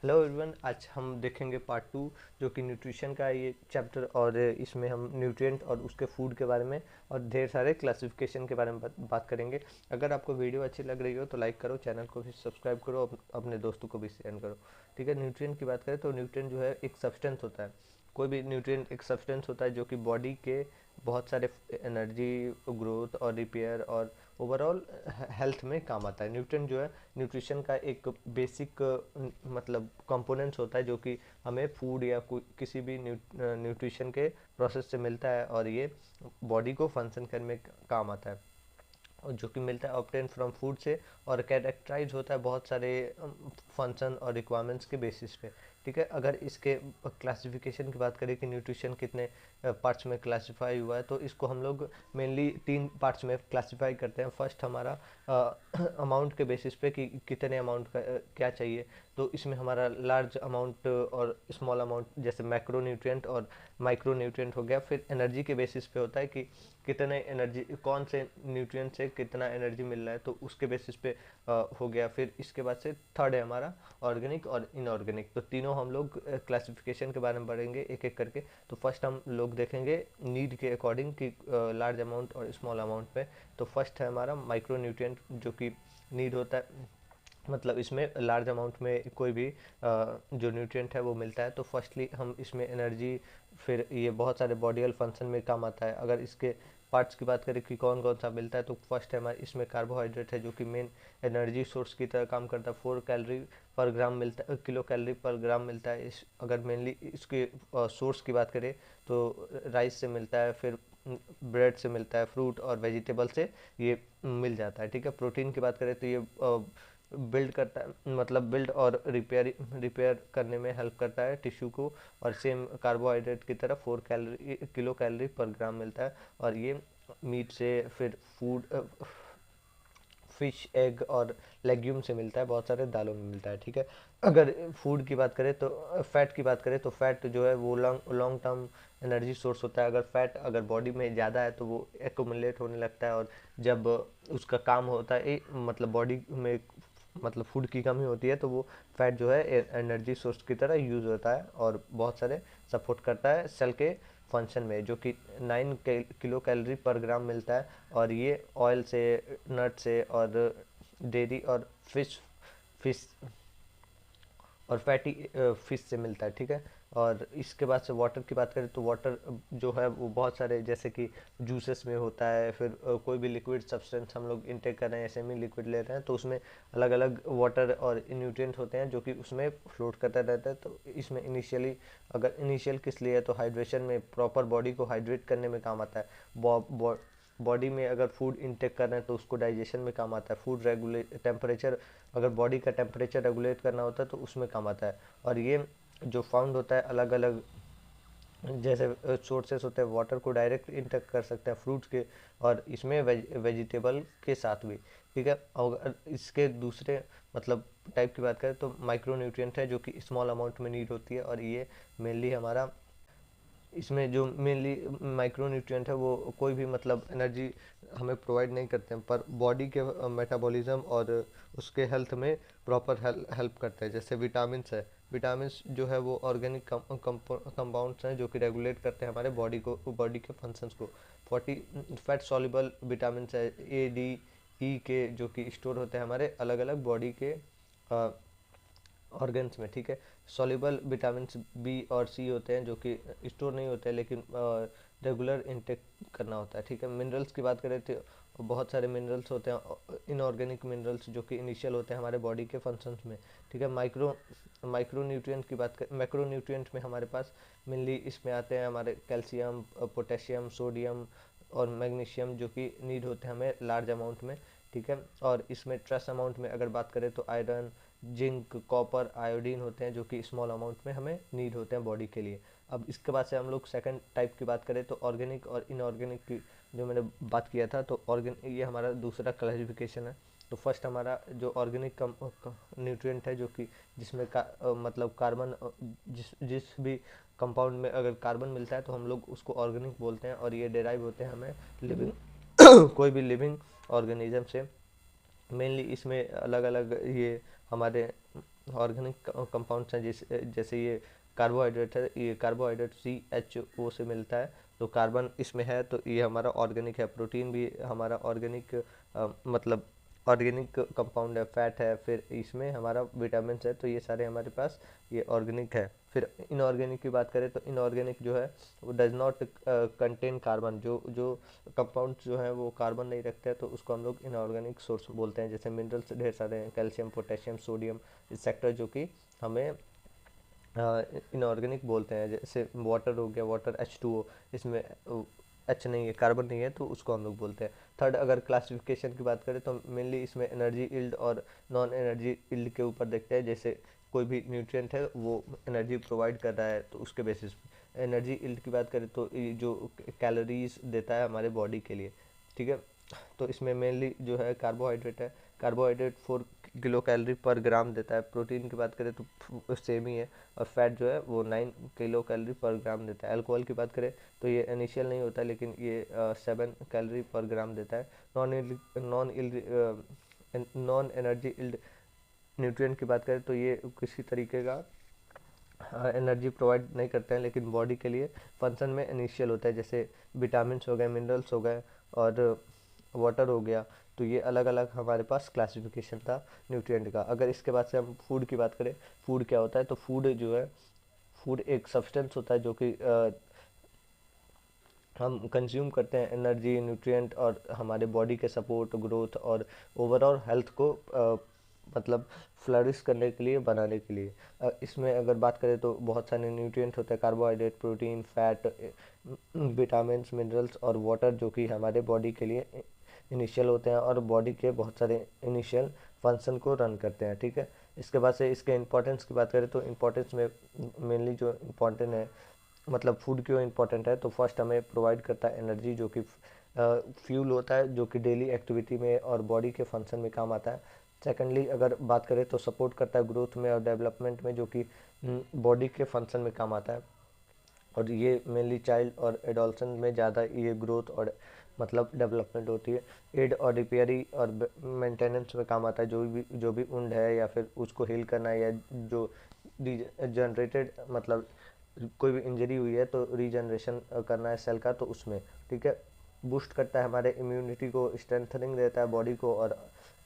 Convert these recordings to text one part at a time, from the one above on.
Hello everyone, आज हम देखेंगे पार्ट 2 जो कि न्यूट्रिशन का ये चैप्टर। और इसमें हम न्यूट्रिएंट और उसके फूड के बारे में और ढेर सारे क्लासिफिकेशन के बारे में बात करेंगे। अगर आपको वीडियो अच्छी लग रही हो तो लाइक करो, चैनल को भी सब्सक्राइब करो, अपने दोस्तों को भी शेयर करो। ठीक है, न्यूट्रिएंट की बात करें तो न्यूट्रिएंट जो है एक सब्सटेंस होता है। कोई भी न्यूट्रिएंट एक सब्सटेंस होता है जो कि बॉडी के बहुत सारे एनर्जी, ग्रोथ और रिपेयर और ओवरऑल हेल्थ में काम आता है। न्यूट्रिएंट जो है न्यूट्रिशन का एक बेसिक मतलब कंपोनेंट्स होता है जो कि हमें फूड या किसी भी न्यूट्रिशन के प्रोसेस से मिलता है और ये बॉडी को फंक्शन करने में काम आता है, और जो कि मिलता है ऑब्टेन फ्रॉम फूड से, और कैरेक्टराइज होता है बहुत सारे फंक्शन और रिक्वायरमेंट्स के बेसिस पे। ठीक है, अगर इसके क्लासिफिकेशन की बात करें कि न्यूट्रिशन कितने पार्ट्स में क्लासिफाई हुआ है, तो इसको हम लोग मेनली 3 पार्ट्स में क्लासिफाई करते हैं। फर्स्ट हमारा अमाउंट के बेसिस पे कि कितने अमाउंट का क्या चाहिए। तो इसमें हमारा लार्ज अमाउंट और स्मॉल अमाउंट जैसे मैक्रो न्यूट्रिएंट और माइक्रो न्यूट्रिएंट हो गया। फिर एनर्जी के बेसिस पे होता है कि कितने एनर्जी, कौन से न्यूट्रिएंट से कितना एनर्जी मिल रहा है, तो उसके बेसिस पे हो गया। फिर इसके बाद से थर्ड है हमारा ऑर्गेनिक और इनऑर्गेनिक। तो तीनों हम लोग क्लासिफिकेशन के बारे में पढ़ेंगे एक एक करके। तो फर्स्ट हम लोग देखेंगे नीड के अकॉर्डिंग कि लार्ज अमाउंट और स्मॉल अमाउंट पे। तो फर्स्ट है हमारा माइक्रो न्यूट्रिएंट जो कि नीड होता है, मतलब इसमें लार्ज अमाउंट में कोई भी जो न्यूट्रिएंट है वो मिलता है। तो फर्स्टली हम इसमें एनर्जी, फिर ये बहुत सारे बॉडियल फंक्शन में काम आता है। अगर इसके पार्ट्स की बात करें कि कौन कौन सा मिलता है, तो फर्स्ट है हमारे इसमें कार्बोहाइड्रेट है जो कि मेन एनर्जी सोर्स की तरह काम करता है। 4 कैलोरी पर ग्राम मिलता है, किलो कैलोरी पर ग्राम मिलता है। इस अगर मेनली इसके सोर्स की बात करें तो राइस से मिलता है, फिर ब्रेड से मिलता है, फ्रूट और वेजिटेबल से ये मिल जाता है। ठीक है, प्रोटीन की बात करें तो ये बिल्ड करता है, मतलब बिल्ड और रिपेयर करने में हेल्प करता है टिश्यू को। और सेम कार्बोहाइड्रेट की तरह 4 किलो कैलोरी पर ग्राम मिलता है। और ये मीट से, फिर फूड फिश, एग और लेग्यूम से मिलता है, बहुत सारे दालों में मिलता है। ठीक है, अगर फूड की बात करें तो फैट की बात करें तो फैट जो है वो long long term energy source होता है। अगर फैट अगर बॉडी में ज़्यादा है तो वो एक्यूमुलेट होने लगता है, और जब उसका काम होता है मतलब बॉडी में मतलब फूड की कमी होती है तो वो फैट जो है एनर्जी सोर्स की तरह यूज़ होता है और बहुत सारे सपोर्ट करता है सेल के फंक्शन में, जो कि 9 किलो कैलोरी पर ग्राम मिलता है। और ये ऑयल से, नट से और डेयरी और फिश और फैटी फिश से मिलता है। ठीक है, और इसके बाद से वाटर की बात करें तो वाटर जो है वो बहुत सारे जैसे कि जूसेस में होता है। फिर कोई भी लिक्विड सब्सटेंस हम लोग इंटेक कर रहे हैं, सेमी लिक्विड ले रहे हैं, तो उसमें अलग अलग वाटर और न्यूट्रिएंट होते हैं जो कि उसमें फ्लोट करता रहता है। तो इसमें इनिशियली, अगर इनिशियल किस लिए है तो हाइड्रेशन में, प्रॉपर बॉडी को हाइड्रेट करने में काम आता है। बॉडी में अगर फूड इंटेक कर रहे हैं तो उसको डाइजेशन में काम आता है। फूड रेगुलेट टेम्परेचर, अगर बॉडी का टेम्परेचर रेगुलेट करना होता है तो उसमें काम आता है। और ये जो फाउंड होता है अलग अलग जैसे सोर्सेस होते हैं, वाटर को डायरेक्ट इंटेक कर सकते हैं फ्रूट्स के, और इसमें वेजिटेबल के साथ भी। ठीक है, और इसके दूसरे मतलब टाइप की बात करें तो माइक्रो न्यूट्रिएंट है जो कि स्मॉल अमाउंट में नीड होती है। और ये मेनली हमारा, इसमें जो मेनली माइक्रो न्यूट्रिएंट है वो कोई भी मतलब एनर्जी हमें प्रोवाइड नहीं करते हैं, पर बॉडी के मेटाबॉलिज्म और उसके हेल्थ में प्रॉपर हेल्प करते हैं। जैसे विटामिन्स है, विटामिन्स जो है वो ऑर्गेनिक कंपाउंड्स हैं जो कि रेगुलेट करते हैं हमारे बॉडी को, बॉडी के फंक्शंस को। 40 फैट सॉल्युबल विटामिन्स है, ए डी ई के, जो कि स्टोर होते हैं हमारे अलग अलग बॉडी के ऑर्गन्स में। ठीक है, सॉल्युबल विटामिन बी और सी होते हैं जो कि स्टोर नहीं होते हैं लेकिन रेगुलर इनटेक करना होता है। ठीक है, मिनरल्स की बात करें तो बहुत सारे मिनरल्स होते हैं, इनऑर्गेनिक मिनरल्स जो कि इनिशियल होते हैं हमारे बॉडी के फंक्शंस में। ठीक है, माइक्रो न्यूट्रिएंट की बात कर, मैक्रो न्यूट्रिएंट में हमारे पास मेनली इसमें आते हैं हमारे कैल्शियम, पोटेशियम, सोडियम और मैग्नीशियम, जो कि नीड होते हैं हमें लार्ज अमाउंट में। ठीक है, और इसमें ट्रेस अमाउंट में अगर बात करें तो आयरन, जिंक, कॉपर, आयोडीन होते हैं जो कि स्मॉल अमाउंट में हमें नीड होते हैं बॉडी के लिए। अब इसके बाद से हम लोग सेकंड टाइप की बात करें तो ऑर्गेनिक और इनऑर्गेनिक की जो मैंने बात किया था, तो ये हमारा दूसरा क्लासिफिकेशन है। तो फर्स्ट हमारा जो ऑर्गेनिक न्यूट्रिएंट है जो कि जिसमें मतलब कार्बन, जिस जिस भी कंपाउंड में अगर कार्बन मिलता है तो हम लोग उसको ऑर्गेनिक बोलते हैं। और ये डेराइव होते हैं हमें लिविंग कोई भी लिविंग ऑर्गेनिज्म से। मेनली इसमें अलग अलग ये हमारे ऑर्गेनिक कंपाउंड्स हैं, जैसे ये कार्बोहाइड्रेट है, ये कार्बोहाइड्रेट CHO से मिलता है, तो कार्बन इसमें है तो ये हमारा ऑर्गेनिक है। प्रोटीन भी हमारा ऑर्गेनिक मतलब ऑर्गेनिक कंपाउंड है, फैट है। फिर इसमें हमारा विटामिन है, तो ये सारे हमारे पास ये ऑर्गेनिक है। फिर इनऑर्गेनिक की बात करें तो इनऑर्गेनिक जो है वो डज नॉट कंटेन कार्बन, जो कंपाउंड्स जो है वो कार्बन नहीं रखते हैं, तो उसको हम लोग इनऑर्गेनिक सोर्स बोलते हैं। जैसे मिनरल्स ढेर सारे हैं, कैल्शियम, पोटेशियम, सोडियम, एक्सेट्रा, जो कि हमें इनऑर्गेनिक बोलते हैं। जैसे वाटर हो गया, वाटर H2O, इसमें एच नहीं है, कार्बन नहीं है, तो उसको हम लोग बोलते हैं। थर्ड, अगर क्लासिफिकेशन की बात करें तो मेनली इसमें एनर्जी यील्ड और नॉन एनर्जी यील्ड के ऊपर देखते हैं। जैसे कोई भी न्यूट्रिएंट है वो एनर्जी प्रोवाइड कर रहा है तो उसके बेसिस पे। एनर्जी यील्ड की बात करें तो ये जो कैलोरीज देता है हमारे बॉडी के लिए, ठीक है। तो इसमें मेनली जो है कार्बोहाइड्रेट है, कार्बोहाइड्रेट 4 किलो कैलोरी पर ग्राम देता है। प्रोटीन की बात करें तो सेम ही है, और फैट जो है वो 9 किलो कैलोरी पर ग्राम देता है। अल्कोहल की बात करें तो ये इनिशियल नहीं होता, लेकिन ये 7 कैलोरी पर ग्राम देता है। नॉन एनर्जी इल्ड न्यूट्रिएंट की बात करें तो ये किसी तरीके का एनर्जी प्रोवाइड नहीं करते हैं, लेकिन बॉडी के लिए फंक्शन में इनिशियल होता है। जैसे विटामिन हो गए, मिनरल्स हो गए और वाटर हो गया। तो ये अलग अलग हमारे पास क्लासिफिकेशन था न्यूट्रिएंट का। अगर इसके बाद से हम फूड की बात करें, फूड क्या होता है, तो फूड जो है, फूड एक सब्सटेंस होता है जो कि हम कंज्यूम करते हैं एनर्जी, न्यूट्रिएंट और हमारे बॉडी के सपोर्ट, ग्रोथ और ओवरऑल हेल्थ को मतलब फ्लरिश करने के लिए, बनाने के लिए। इसमें अगर बात करें तो बहुत सारे न्यूट्रिएंट होते हैं, carbohydrate, protein, fat, vitamins, minerals और वाटर, जो कि हमारे बॉडी के लिए इनिशियल होते हैं और बॉडी के बहुत सारे इनिशियल फंक्शन को रन करते हैं, ठीक है। इसके बाद से इसके इंपॉर्टेंस की बात करें तो इंपॉर्टेंस में मेनली जो इम्पोर्टेंट है, मतलब फूड क्यों इंपॉर्टेंट है, तो फर्स्ट हमें प्रोवाइड करता है एनर्जी, जो कि फ्यूल होता है, जो कि डेली एक्टिविटी में और बॉडी के फंक्शन में काम आता है। सेकेंडली अगर बात करें तो सपोर्ट करता है ग्रोथ में और डेवलपमेंट में, जो कि बॉडी के फंक्शन में काम आता है। और ये मेनली चाइल्ड और एडोलसेंट में ज़्यादा ये ग्रोथ और मतलब डेवलपमेंट होती है। एड और रिपेयरी और मेंटेनेंस में काम आता है, जो भी वुंड है या फिर उसको हील करना है, या जो जनरेटेड मतलब कोई भी इंजरी हुई है तो रीजनरेशन करना है सेल का, तो उसमें, ठीक है। बूस्ट करता है हमारे इम्यूनिटी को, स्ट्रेंथनिंग देता है बॉडी को और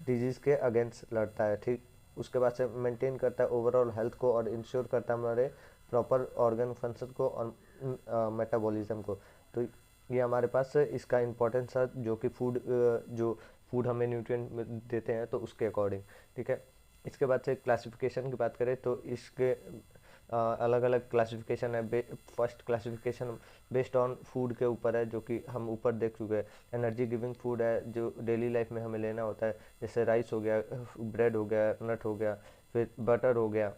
डिजीज़ के अगेंस्ट लड़ता है, ठीक। उसके बाद से मेंटेन करता है ओवरऑल हेल्थ को और इंश्योर करता है हमारे प्रॉपर ऑर्गन फंक्शन को और मेटाबॉलिज्म को। तो ये हमारे पास इसका इम्पोर्टेंस है, जो कि जो फूड हमें न्यूट्रिएंट देते हैं तो उसके अकॉर्डिंग, ठीक है। इसके बाद से क्लासिफिकेशन की बात करें तो इसके अलग अलग क्लासिफिकेशन है। First classification based on food के ऊपर है, जो कि हम ऊपर देख चुके हैं। एनर्जी गिविंग फूड है, जो डेली लाइफ में हमें लेना होता है, जैसे राइस हो गया, ब्रेड हो गया, नट हो गया, फिर बटर हो गया।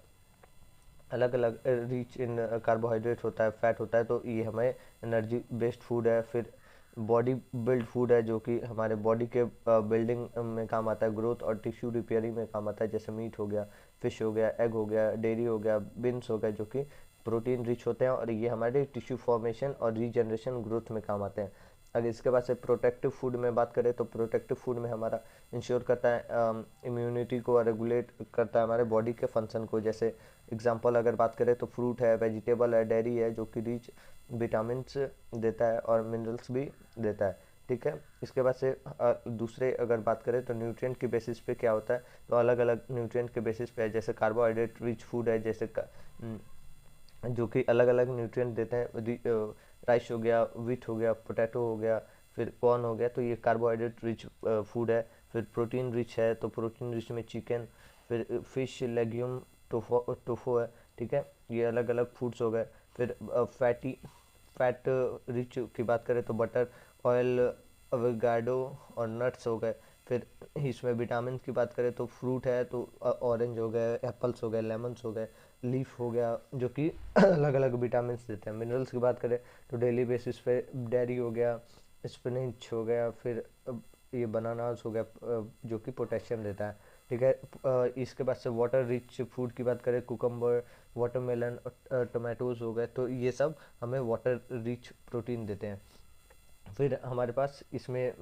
अलग अलग रिच इन कार्बोहाइड्रेट होता है, फैट होता है, तो ये हमें एनर्जी बेस्ड फूड है। फिर बॉडी बिल्ड फूड है, जो कि हमारे बॉडी के बिल्डिंग में काम आता है, ग्रोथ और टिश्यू रिपेयरिंग में काम आता है। जैसे मीट हो गया, फिश हो गया, एग हो गया, डेयरी हो गया, बीन्स हो गया, जो कि प्रोटीन रिच होते हैं और ये हमारे टिश्यू फॉर्मेशन और रीजनरेशन ग्रोथ में काम आते हैं। अगर इसके बाद से प्रोटेक्टिव फूड में बात करें तो प्रोटेक्टिव फूड में हमारा इंश्योर करता है इम्यूनिटी को, रेगुलेट करता है हमारे बॉडी के फंक्शन को। जैसे एग्जांपल अगर बात करें तो फ्रूट है, वेजिटेबल है, डेयरी है, जो कि रिच विटामिन्स देता है और मिनरल्स भी देता है, ठीक है। इसके बाद से दूसरे अगर बात करें तो न्यूट्रिएंट के बेसिस पे क्या होता है, तो अलग अलग न्यूट्रिएंट के बेसिस पे है। जैसे कार्बोहाइड्रेट रिच फूड है, जैसे जो कि अलग अलग न्यूट्रिएंट देते हैं। राइस हो गया, व्हीट हो गया, पोटैटो हो गया, फिर कॉर्न हो गया, तो ये कार्बोहाइड्रेट रिच फूड है। फिर प्रोटीन रिच है, तो प्रोटीन रिच में चिकन, फिर फिश, लेग्यूम, टोफो है, ठीक है। ये अलग अलग फूड्स हो गए। फिर फैट रिच की बात करें तो बटर, ऑयल, एवोकाडो और नट्स हो गए। फिर इसमें विटामिन की बात करें तो फ्रूट है, तो ऑरेंज हो गए, एप्पल्स हो गए, लेमन्स हो गए, लीफ हो गया, जो कि अलग अलग विटामिन देते हैं। मिनरल्स की बात करें तो डेली बेसिस पे डेयरी हो गया, स्पिनच हो गया, फिर ये बनानास हो गया, जो कि पोटेशियम देता है, ठीक है। इसके बाद से वाटर रिच फूड की बात करें, कुकम्बर, वाटरमेलन, टोमेटोज हो गए, तो ये सब हमें वाटर रिच प्रोटीन देते हैं। फिर हमारे पास इसमें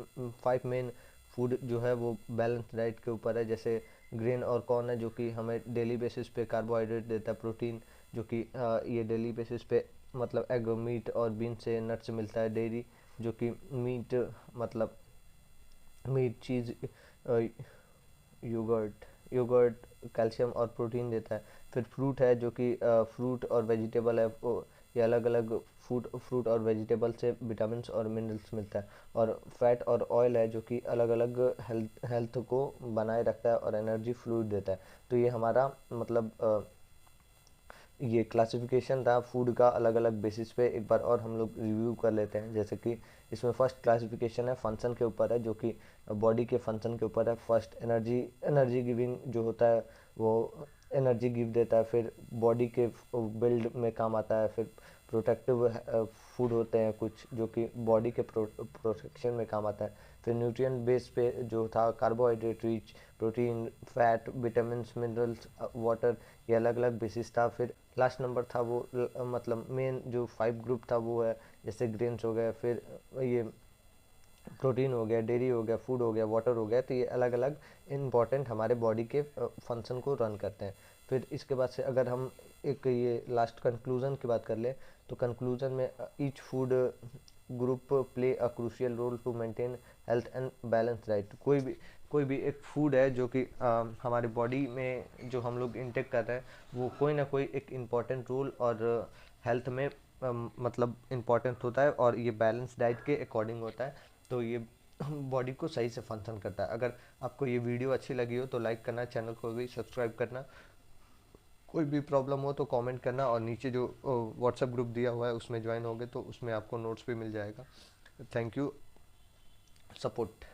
5 मेन फूड जो है वो बैलेंस डाइट के ऊपर है। जैसे ग्रेन और कॉर्न है जो कि हमें डेली बेसिस पे कार्बोहाइड्रेट देता है। प्रोटीन जो कि ये डेली बेसिस पे मतलब एग, मीट और बीन से, नट से मिलता है। डेयरी जो कि मीट मतलब मीट, चीज़, योगर्ट योगर्ट कैल्शियम और प्रोटीन देता है। फिर फ्रूट है जो कि फ्रूट और वेजिटेबल है, ये अलग अलग फ्रूट और वेजिटेबल से विटामिन और मिनरल्स मिलता है। और फैट और ऑयल है जो कि अलग अलग हेल्थ को बनाए रखता है और एनर्जी फ्लूइड देता है। तो ये हमारा मतलब ये क्लासिफिकेशन था फूड का अलग अलग बेसिस पे। एक बार और हम लोग रिव्यू कर लेते हैं। जैसे कि इसमें फर्स्ट क्लासिफिकेशन है फंक्शन के ऊपर है, जो कि बॉडी के फंक्शन के ऊपर है। फर्स्ट एनर्जी गिविंग जो होता है वो एनर्जी गिव देता है। फिर बॉडी के बिल्ड में काम आता है। फिर प्रोटेक्टिव फूड होते हैं कुछ जो कि बॉडी के प्रोटेक्शन में काम आता है। फिर न्यूट्रिएंट बेस पे जो था carbohydrate rich, protein, fat, vitamin, minerals, water, ये अलग अलग बेसिस था। फिर लास्ट नंबर था वो मतलब मेन जो 5 ग्रुप था वो है जैसे ग्रेन्स हो गए, फिर ये प्रोटीन हो गया, डेयरी हो गया, फूड हो गया, वाटर हो गया। तो ये अलग अलग इम्पॉर्टेंट हमारे बॉडी के फंक्शन को रन करते हैं। फिर इसके बाद से अगर हम एक ये लास्ट कंक्लूजन की बात कर ले तो कंक्लूजन में each food group play a crucial role to maintain health and balance diet. कोई भी एक फूड है जो कि हमारे बॉडी में जो हम लोग इंटेक कर रहे हैं वो कोई ना कोई एक इम्पॉर्टेंट रोल और हेल्थ में मतलब इम्पॉर्टेंट होता है और ये बैलेंस डाइट के अकॉर्डिंग होता है। तो ये बॉडी को सही से फंक्शन करता है। अगर आपको ये वीडियो अच्छी लगी हो तो लाइक करना, चैनल को भी सब्सक्राइब करना। कोई भी प्रॉब्लम हो तो कमेंट करना और नीचे जो व्हाट्सएप ग्रुप दिया हुआ है उसमें ज्वाइन होगे तो उसमें आपको नोट्स भी मिल जाएगा। Thank you, support.